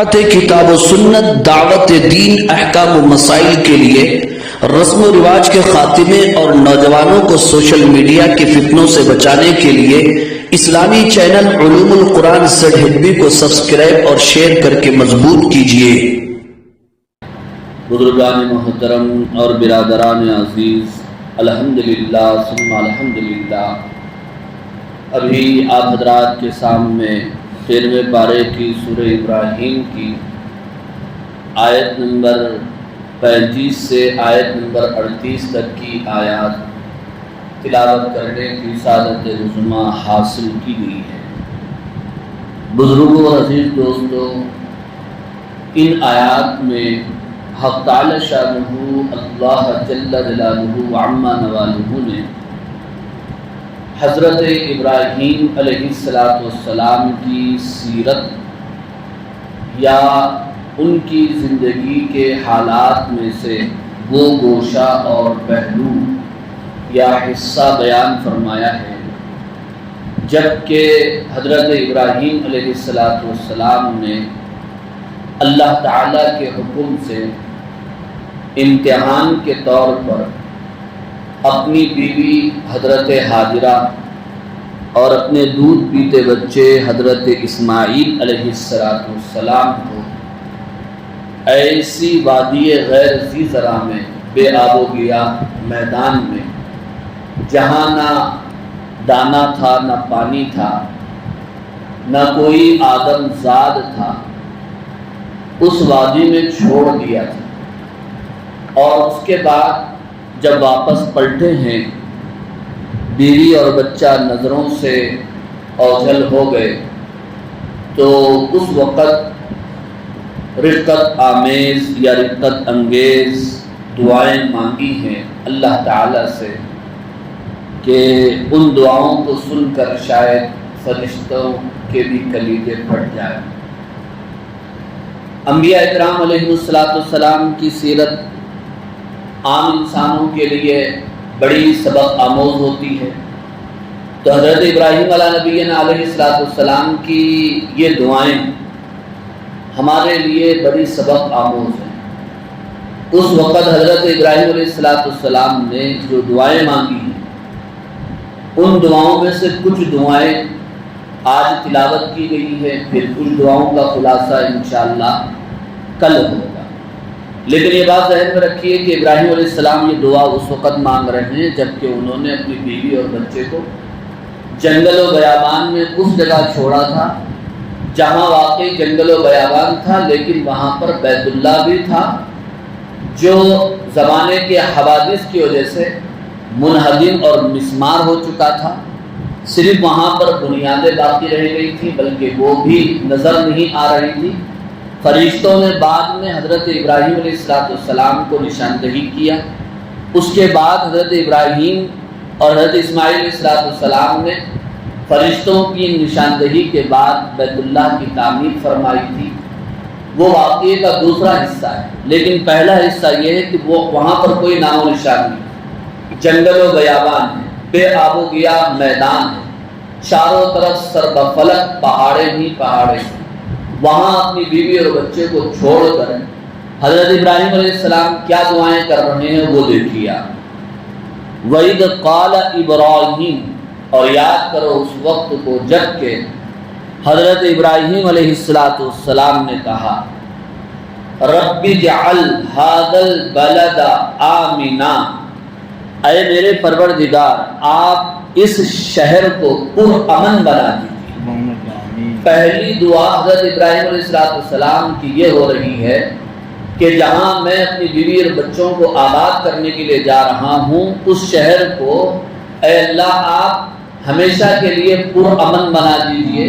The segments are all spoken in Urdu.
کتاب و سنت، دعوت دین، احکام و مسائل کے لیے، رسم و رواج کے خاتمے اور نوجوانوں کو سوشل میڈیا کے فتنوں سے بچانے کے لیے اسلامی چینل علوم القرآن ZHB کو سبسکرائب اور شیئر کر کے مضبوط کیجیے۔ بزرگان محترم اور برادران عزیز، الحمدللہ ثم الحمدللہ، ابھی آپ حضرات کے سامنے 13ویں پارے کی سورہ ابراہیم کی آیت نمبر 35 سے آیت نمبر 38 تک کی آیات تلاوت کرنے کی سعادت عظمیٰ حاصل کی گئی ہے۔ بزرگوں اور عزیز دوستوں، ان آیات میں حق تعالی شانہ اللہ جل جلالہ عما نوالہ نے حضرت ابراہیم علیہ السلام کی سیرت یا ان کی زندگی کے حالات میں سے وہ گوشہ اور پہلو یا حصہ بیان فرمایا ہے، جبکہ حضرت ابراہیم علیہ السلام نے اللہ تعالیٰ کے حکم سے امتحان کے طور پر اپنی بیوی حضرت ہاجرہ اور اپنے دودھ پیتے بچے حضرت اسماعیل علیہ السلام کو ایسی وادی غیر ذی زرع میں، بے آب و گیاہ میدان میں، جہاں نہ دانا تھا، نہ پانی تھا، نہ کوئی آدم زاد تھا، اس وادی میں چھوڑ دیا تھا، اور اس کے بعد جب واپس پلٹے ہیں، بیوی اور بچہ نظروں سے اوجھل ہو گئے، تو اس وقت رقت آمیز یا رقت انگیز دعائیں مانگی ہیں اللہ تعالیٰ سے کہ ان دعاؤں کو سن کر شاید فرشتوں کے بھی کلیجے پھٹ جائیں۔ انبیاء اکرام علیہ السلام کی سیرت عام انسانوں کے لیے بڑی سبق آموز ہوتی ہے، تو حضرت ابراہیم علیہ نبینا علیہ السلام کی یہ دعائیں ہمارے لیے بڑی سبق آموز ہیں۔ اس وقت حضرت ابراہیم علیہ السلام نے جو دعائیں مانگی ہیں، ان دعاؤں میں سے کچھ دعائیں آج تلاوت کی گئی ہے، پھر کچھ دعاؤں کا خلاصہ انشاءاللہ کل ہوگا۔ لیکن یہ بات ذہن میں رکھیے کہ ابراہیم علیہ السلام یہ دعا اس وقت مانگ رہے ہیں جبکہ انہوں نے اپنی بیوی اور بچے کو جنگل و بیابان میں اس جگہ چھوڑا تھا جہاں واقعی جنگل و بیابان تھا، لیکن وہاں پر بیت اللہ بھی تھا جو زمانے کے حوادث کی وجہ سے منہدم اور مسمار ہو چکا تھا۔ صرف وہاں پر بنیادیں باقی رہ گئی تھیں، بلکہ وہ بھی نظر نہیں آ رہی تھی۔ فرشتوں نے بعد میں حضرت ابراہیم علیہ السلام کو نشاندہی کیا، اس کے بعد حضرت ابراہیم اور حضرت اسماعیل علیہ السلام نے فرشتوں کی نشاندہی کے بعد بیت اللہ کی تعمیر فرمائی تھی۔ وہ واقعے کا دوسرا حصہ ہے، لیکن پہلا حصہ یہ ہے کہ وہ وہاں پر کوئی نام و نشان نہیں، جنگل و بیابان ہے، بے آب و گیاہ میدان ہے، چاروں طرف سر بفلک پہاڑیں ہی پہاڑیں ہیں۔ وہاں اپنی بیوی اور بچے کو چھوڑ کر حضرت ابراہیم علیہ السلام کیا دعائیں کر رہے ہیں وہ دیکھیے آپ۔ وَإِذْ قَالَ إِبْرَاهِيمُ، اور یاد کرو اس وقت کو جب کہ حضرت ابراہیم علیہ السلام نے کہا رَبِّ اجْعَلْ هَذَا الْبَلَدَ آمِنًا، اے میرے پروردگار آپ اس شہر کو پرامن بنا دیجیے۔ پہلی دعا حضرت ابراہیم علیہ السلام کی یہ ہو رہی ہے کہ جہاں میں اپنی بیوی اور بچوں کو آباد کرنے کے لیے جا رہا ہوں، اس شہر کو اے اللہ آپ ہمیشہ کے لیے پرامن بنا دیجیے،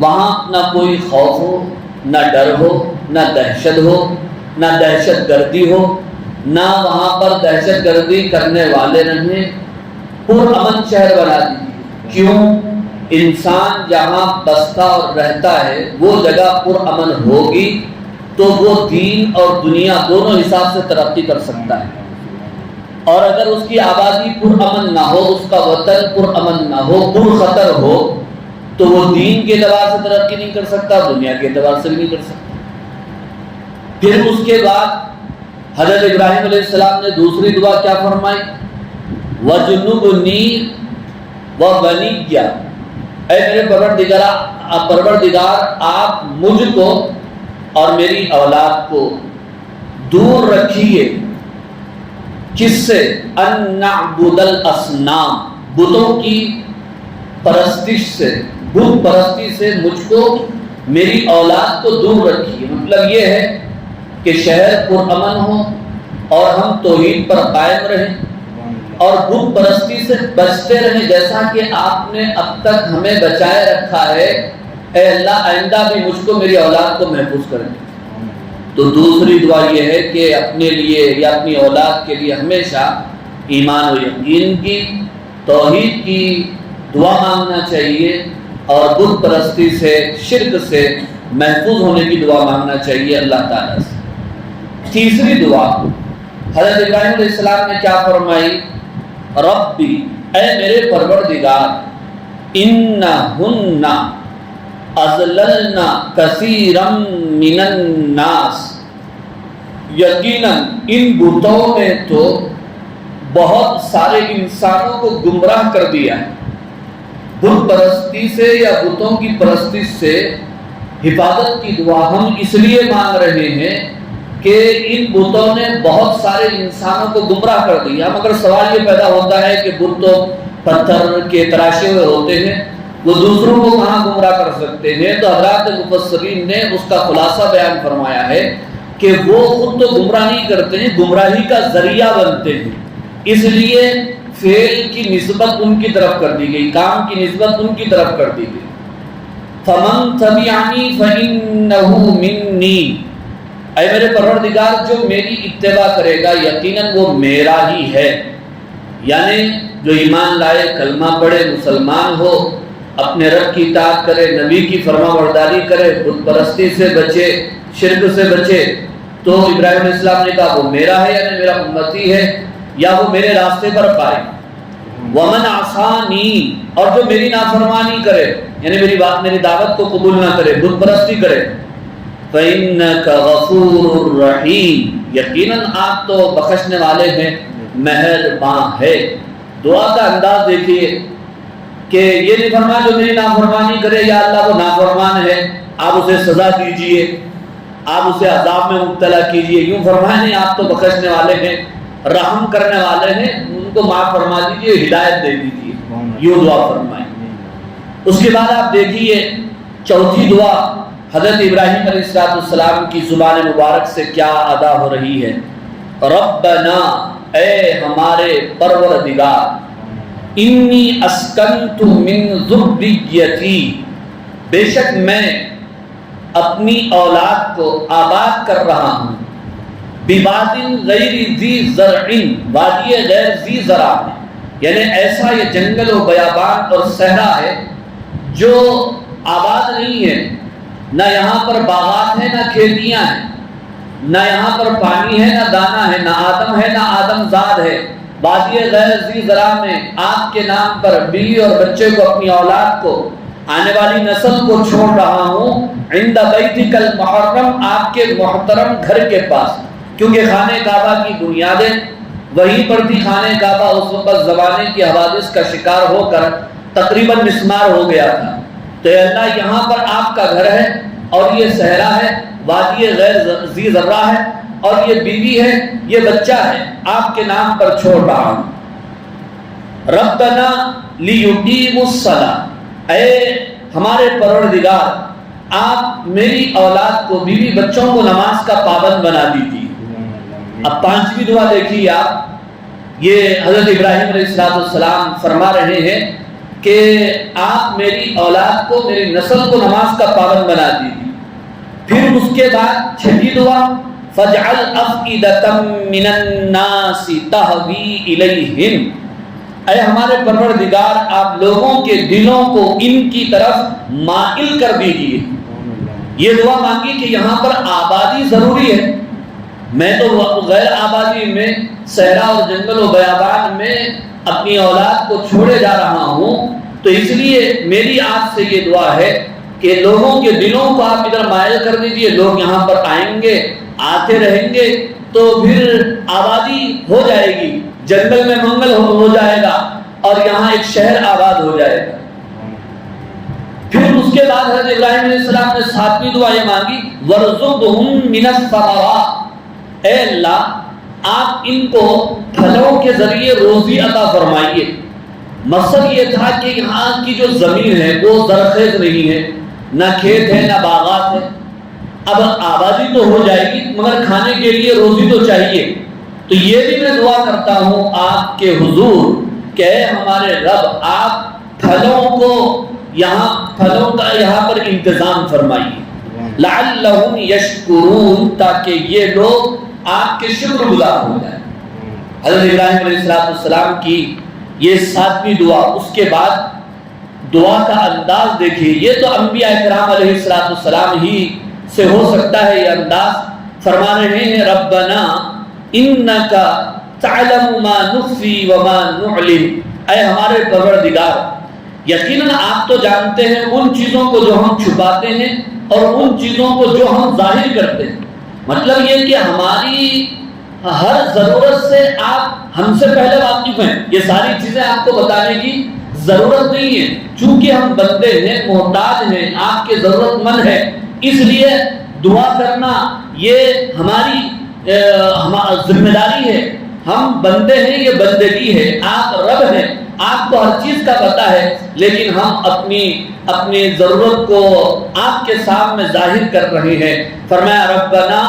وہاں نہ کوئی خوف ہو، نہ ڈر ہو، نہ دہشت ہو، نہ دہشت گردی ہو، نہ وہاں پر دہشت گردی کرنے والے رہیں، پرامن شہر بنا دیجیے۔ کیوں؟ انسان جہاں بستا اور رہتا ہے وہ جگہ پرامن ہوگی تو وہ دین اور دنیا دونوں حساب سے ترقی کر سکتا ہے، اور اگر اس کی آبادی پرامن نہ ہو، اس کا وطن پرامن نہ ہو، پر خطر ہو، تو وہ دین کے اعتبار سے ترقی نہیں کر سکتا، دنیا کے اعتبار سے بھی نہیں کر سکتا۔ پھر اس کے بعد حضرت ابراہیم علیہ السلام نے دوسری دعا کیا فرمائی؟ وَجُنُّبْنِي وَبَنِيَّ، اے میرے پروردگار آپ مجھ کو اور میری اولاد کو دور رکھیے کس سے؟ ان نعبد الاصنام، بتوں کی پرستش سے، بت پرستی سے مجھ کو میری اولاد کو دور رکھیے۔ مطلب یہ ہے کہ شہر پرامن ہو اور ہم توحید پر قائم رہیں اور بت پرستی سے بچتے رہیں، جیسا کہ آپ نے اب تک ہمیں بچائے رکھا ہے۔ اے اللہ آئندہ بھی مجھ کو میری اولاد کو محفوظ کریں۔ تو دوسری دعا یہ ہے کہ اپنے لیے یا اپنی اولاد کے لیے ہمیشہ ایمان و یقین کی، توحید کی دعا مانگنا چاہیے اور بت پرستی سے، شرک سے محفوظ ہونے کی دعا مانگنا چاہیے اللہ تعالیٰ سے۔ تیسری دعا حضرت ابراہیم علیہ السلام نے کیا فرمائی؟ ربی، اے میرے پروردگار، انہن اضللن کثیرا من الناس، یقیناً ان بتوں نے تو بہت سارے انسانوں کو گمراہ کر دیا ہے۔ بت پرستی سے یا بتوں کی پرستی سے حفاظت کی دعا ہم اس لیے مانگ رہے ہیں کہ ان بتوں نے بہت سارے انسانوں کو گمراہ کر دیا۔ مگر سوال یہ پیدا ہوتا ہے کہ بت تو پتھر کے تراشے ہوئے ہوتے ہیں، وہ دوسروں کو کہاں گمراہ کر سکتے ہیں؟ تو حضرات مفسرین نے اس کا خلاصہ بیان فرمایا ہے کہ وہ خود تو گمراہ نہیں کرتے ہیں، گمراہی کا ذریعہ بنتے ہیں، اس لیے فعل کی نسبت ان کی طرف کر دی گئی، کام کی نسبت ان کی طرف کر دی گئی۔ فَمَن تَبِعَنِي فَإِنَّهُ مِنِّي، اے میرے پروردگار جو میری اتباع کرے گا یقیناً وہ میرا ہی ہے۔ یعنی جو ایمان لائے، کلمہ پڑھے، مسلمان ہو، اپنے رب کی اطاعت کرے، نبی کی فرما برداری کرے، بت پرستی سے بچے، شرک سے بچے، تو ابراہیم علیہ السلام نے کہا وہ میرا ہے، یعنی میرا امتی ہے یا وہ میرے راستے پر پائے۔ وَمَنْ عَصَانِي، اور جو میری نافرمانی کرے، یعنی میری دعوت کو قبول نہ کرے، بت پرستی کرے، فَإِنَّكَ غَفُورٌ رَحِيمٌ، یقیناً آپ تو بخشنے والے ہیں، مہربان ہے۔ دعا کا انداز دیکھیے کہ یہ نہیں فرمایا جو میری نافرمانی کرے یا اللہ وہ نافرمان ہے آپ اسے سزا دیجئے، آپ اسے عذاب میں مبتلا کیجئے، یوں فرمایا نہیں، آپ تو بخشنے والے ہیں، رحم کرنے والے ہیں، ان کو معاف فرما دیجئے، ہدایت دے دیجئے، یوں دعا فرمائیں۔ اس کے بعد آپ دیکھیے چوتھی دعا حضرت ابراہیم علیہ السلام کی زبان مبارک سے کیا ادا ہو رہی ہے؟ ربنا، اے ہمارے پروردگار، انی اسکنت من ذریتی، بے شک میں اپنی اولاد کو آباد کر رہا ہوں، بواد غیر ذی زرع، وادی غیر ذی زرع، یعنی ایسا یہ جنگل و بیابان اور صحرا ہے جو آباد نہیں ہے، نہ یہاں پر باغات ہیں، نہ کھیتیاں ہیں، نہ یہاں پر پانی ہے، نہ دانا ہے، نہ آدم ہے، نہ آدم زاد ہے۔ وادی غیر ذی زرع میں آپ کے نام پر بیوی اور بچے کو، اپنی اولاد کو، آنے والی نسل کو چھوڑ رہا ہوں، عند بیتک المحرم، آپ کے محترم گھر کے پاس، کیونکہ خانہ کعبہ کی بنیادیں وہیں پر تھی۔ خانہ کعبہ اس وقت زمانے کی حوادث کا شکار ہو کر تقریباً مسمار ہو گیا تھا، تو اللہ یہاں پر آپ کا گھر ہے اور یہ صحرا ہے، وادی غیر ذی زرع ہے، اور یہ بیوی ہے، یہ بچہ ہے، آپ کے نام پر چھوڑ رہا ہوں۔ ربنا لیقیموا الصلاۃ، اے ہمارے پروردگار آپ میری اولاد کو، بیوی بچوں کو نماز کا پابند بنا دیجیے۔ اب پانچویں دعا دیکھیے آپ، یہ حضرت ابراہیم علیہ السلام فرما رہے ہیں کہ آپ میری اولاد کو، میری نسل کو نماز کا پابند بنا دیجیے۔ پھر اس کے بعد چھٹی دعا، فَاجْعَلْ أَفْئِدَةً مِّنَ النَّاسِ تَهْوِي إِلَيْهِمْ، اے ہمارے پروردگار آپ لوگوں کے دلوں کو ان کی طرف مائل کر دیجیے۔ یہ دعا مانگی کہ یہاں پر آبادی ضروری ہے، میں تو غیر آبادی میں، صحرا اور جنگل و بیابان میں اپنی اولاد کو چھوڑے جا رہا ہوں، تو اس لیے میری آپ سے یہ دعا ہے کہ لوگوں کے دلوں کو آپ ادھر مائل کر دیجئے، لوگ یہاں پر آئیں گے، آتے رہیں گے، تو پھر آبادی ہو جائے گی، جنگل میں منگل ہو جائے گا اور یہاں ایک شہر آباد ہو جائے گا۔ پھر اس کے بعد حضرت ابراہیم علیہ السلام نے 7ویں دعا یہ مانگی، وَرْزُقْهُم مِّنَ الثَّمَرَاتِ، اے اللہ آپ ان کو پھلوں کے ذریعے روزی عطا فرمائیے۔ مقصد یہ تھا کہ یہاں کی جو زمین ہے وہ زرخیز نہیں ہے، نہ کھیت ہے نہ باغات ہے، اب آبادی تو ہو جائے گی مگر کھانے کے لیے روزی تو چاہیے۔ تو یہ بھی میں دعا کرتا ہوں آپ کے حضور کہ اے ہمارے رب آپ پھلوں کا یہاں پر انتظام فرمائیے، لعلہم یشکرون، تاکہ یہ لوگ آپ کے شکر گزار ہو جائیں۔ حضرت ابراہیم علیہ السلام کی یہ 7ویں دعا، اس کے بعد دعا کا انداز دیکھیے، یہ تو انبیاء کرام علیہ السلام ہی سے ہو سکتا ہے یہ انداز۔ فرما رہے ہیں ربنا انک تعلم ما نخفی وما نعلن، اے ہمارے پروردگار یقیناً آپ تو جانتے ہیں ان چیزوں کو جو ہم چھپاتے ہیں اور ان چیزوں کو جو ہم ظاہر کرتے ہیں۔ مطلب یہ کہ ہماری ہر ضرورت سے آپ ہم سے پہلے واقف ہیں، یہ ساری چیزیں آپ کو بتانے کی ضرورت نہیں ہے، چونکہ ہم بندے ہیں، محتاج ہیں، آپ کے ضرورت مند ہیں، اس لیے دعا کرنا یہ ہماری ذمہ داری ہے۔ ہم بندے ہیں، یہ بندگی ہے، آپ رب ہیں، آپ کو ہر چیز کا پتہ ہے، لیکن ہم اپنی ضرورت کو آپ کے سامنے ظاہر کر رہے ہیں۔ فرمایا ربنا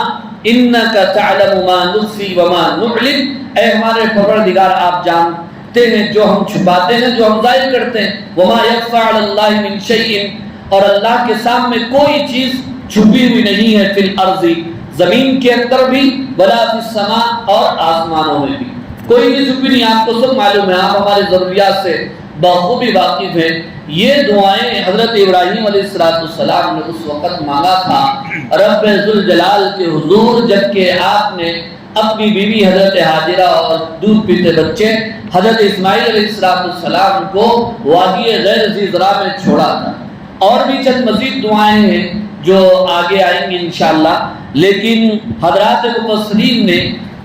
انک تعلم ما نخفی وما نعلن، اے ہمارے پروردگار آپ جانتے ہیں جو ہم چھپاتے ہیں، جو ہم ظاہر کرتے ہیں۔ وما یخفی علی اللہ من شیء، اور اللہ کے سامنے کوئی چیز چھپی ہوئی نہیں ہے، فی الارض، زمین کے اندر بھی، ولا فی السماء، اور آسمانوں میں بھی کوئی بھی چھپی نہیں، آپ کو سب معلوم ہے، آپ ہمارے ضروریات سے بخوبی واقف ہیں۔ یہ دعائیں حضرت ابراہیم علیہ السلام نے اس وقت مانگا تھا رب ذوالجلال کے حضور، جبکہ آپ نے اپنی بیوی حضرت حاجرہ اور دودھ پیتے بچے حضرت اسماعیل علیہ السلام کو وادی غیر ذی زرع میں چھوڑا تھا۔ اور بھی چند مزید دعائیں ہیں جو آگے آئیں گی انشاءاللہ، لیکن حضرات مفسرین نے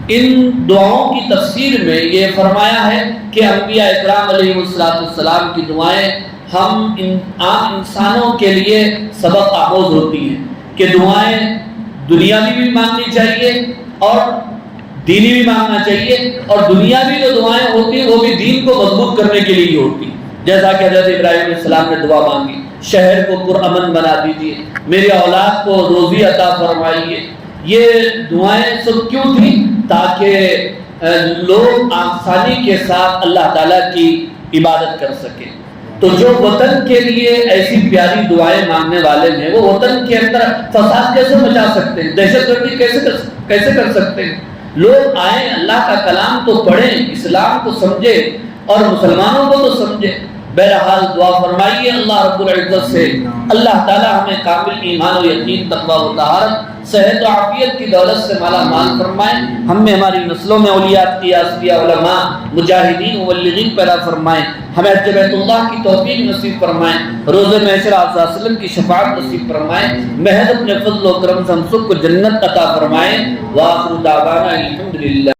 ان دعاؤں کی تفسیر میں یہ فرمایا ہے کہ انبیاء اکرام علیہ السلام کی دعائیں ہم عام انسانوں کے لیے سبق آموز ہوتی ہیں کہ دعائیں دنیاوی بھی مانگنی چاہیے اور دینی بھی مانگنا چاہیے، اور دنیاوی جو دعائیں ہوتی ہیں وہ بھی دین کو مضبوط کرنے کے لیے ہوتی ہیں، جیسا کہ حضرت ابراہیم علیہ السلام نے دعا مانگی، شہر کو پرامن بنا دیجیے، میری اولاد کو روزی عطا فرمائیے۔ یہ دعائیں سب کیوں تھیں؟ تاکہ لوگ آسانی کے ساتھ اللہ تعالیٰ کی عبادت کر سکیں۔ تو جو وطن کے لیے ایسی پیاری دعائیں مانگنے والے ہیں، وہ وطن کے اندر فساد کیسے مچا سکتے ہیں، دہشت گردی کیسے کر سکتے ہیں؟ لوگ آئیں، اللہ کا کلام تو پڑھیں، اسلام کو سمجھیں اور مسلمانوں کو تو سمجھیں۔ بہرحال دعا فرمائیے اللہ رب العزت سے اللہ تعالی ہمیں کامل ایمان و یقین، تقویٰ و طہارت، صحت و عافیت کی دولت سے مالا مال فرمائیں، ہم میں ہماری نسلوں میں اولیاء، اصفیاء، علماء، مجاہدین، مبلغین پیدا فرمائیں، ہمیں حج بیت اللہ کی توفیق نصیب فرمائیں، روز محشر آپ صلی اللہ علیہ وسلم کی شفاعت نصیب فرمائیں، محض اپنے فضل و کرم سے ہم سب کو جنت عطا فرمائیں۔ وآخر دعوانا الحمدللہ۔